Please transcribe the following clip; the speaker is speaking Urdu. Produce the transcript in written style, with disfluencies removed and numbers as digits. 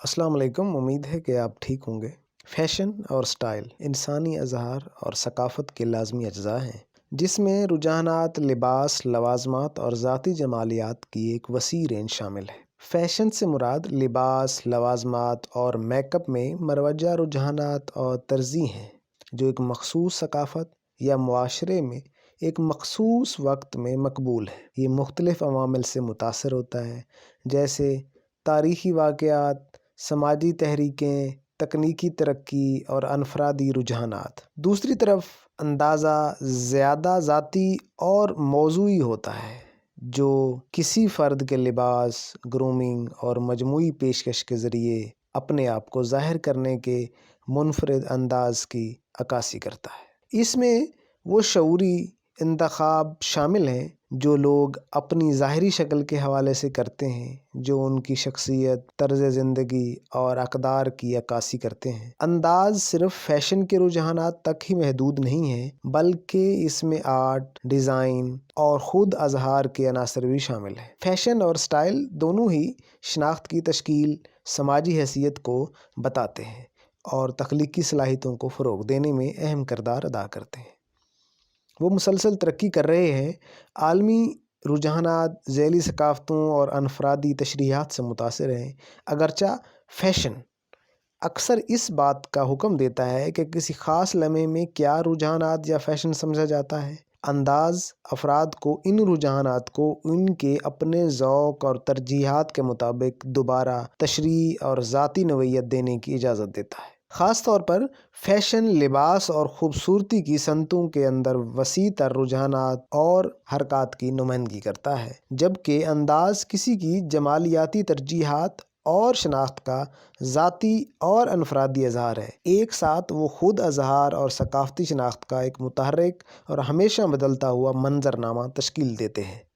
السلام علیکم، امید ہے کہ آپ ٹھیک ہوں گے۔ فیشن اور سٹائل انسانی اظہار اور ثقافت کے لازمی اجزاء ہیں، جس میں رجحانات، لباس، لوازمات اور ذاتی جمالیات کی ایک وسیع رینج شامل ہے۔ فیشن سے مراد لباس، لوازمات اور میک اپ میں مروجہ رجحانات اور ترجیح ہیں جو ایک مخصوص ثقافت یا معاشرے میں ایک مخصوص وقت میں مقبول ہے۔ یہ مختلف عوامل سے متاثر ہوتا ہے، جیسے تاریخی واقعات، سماجی تحریکیں، تکنیکی ترقی اور انفرادی رجحانات۔ دوسری طرف اندازہ زیادہ ذاتی اور موضوعی ہوتا ہے، جو کسی فرد کے لباس، گرومنگ اور مجموعی پیشکش کے ذریعے اپنے آپ کو ظاہر کرنے کے منفرد انداز کی عکاسی کرتا ہے۔ اس میں وہ شعوری انتخاب شامل ہیں جو لوگ اپنی ظاہری شکل کے حوالے سے کرتے ہیں، جو ان کی شخصیت، طرز زندگی اور اقدار کی عکاسی کرتے ہیں۔ انداز صرف فیشن کے رجحانات تک ہی محدود نہیں ہے، بلکہ اس میں آرٹ، ڈیزائن اور خود اظہار کے عناصر بھی شامل ہیں۔ فیشن اور سٹائل دونوں ہی شناخت کی تشکیل، سماجی حیثیت کو بتاتے ہیں اور تخلیقی صلاحیتوں کو فروغ دینے میں اہم کردار ادا کرتے ہیں۔ وہ مسلسل ترقی کر رہے ہیں۔ عالمی رجحانات ذیلی ثقافتوں اور انفرادی تشریحات سے متاثر ہیں۔ اگرچہ فیشن اکثر اس بات کا حکم دیتا ہے کہ کسی خاص لمحے میں کیا رجحانات یا فیشن سمجھا جاتا ہے، انداز افراد کو ان رجحانات کو ان کے اپنے ذوق اور ترجیحات کے مطابق دوبارہ تشریح اور ذاتی نوعیت دینے کی اجازت دیتا ہے۔ خاص طور پر فیشن، لباس اور خوبصورتی کی صنعتوں کے اندر وسیع تر رجحانات اور حرکات کی نمائندگی کرتا ہے، جبکہ انداز کسی کی جمالیاتی ترجیحات اور شناخت کا ذاتی اور انفرادی اظہار ہے۔ ایک ساتھ وہ خود اظہار اور ثقافتی شناخت کا ایک متحرک اور ہمیشہ بدلتا ہوا منظرنامہ تشکیل دیتے ہیں۔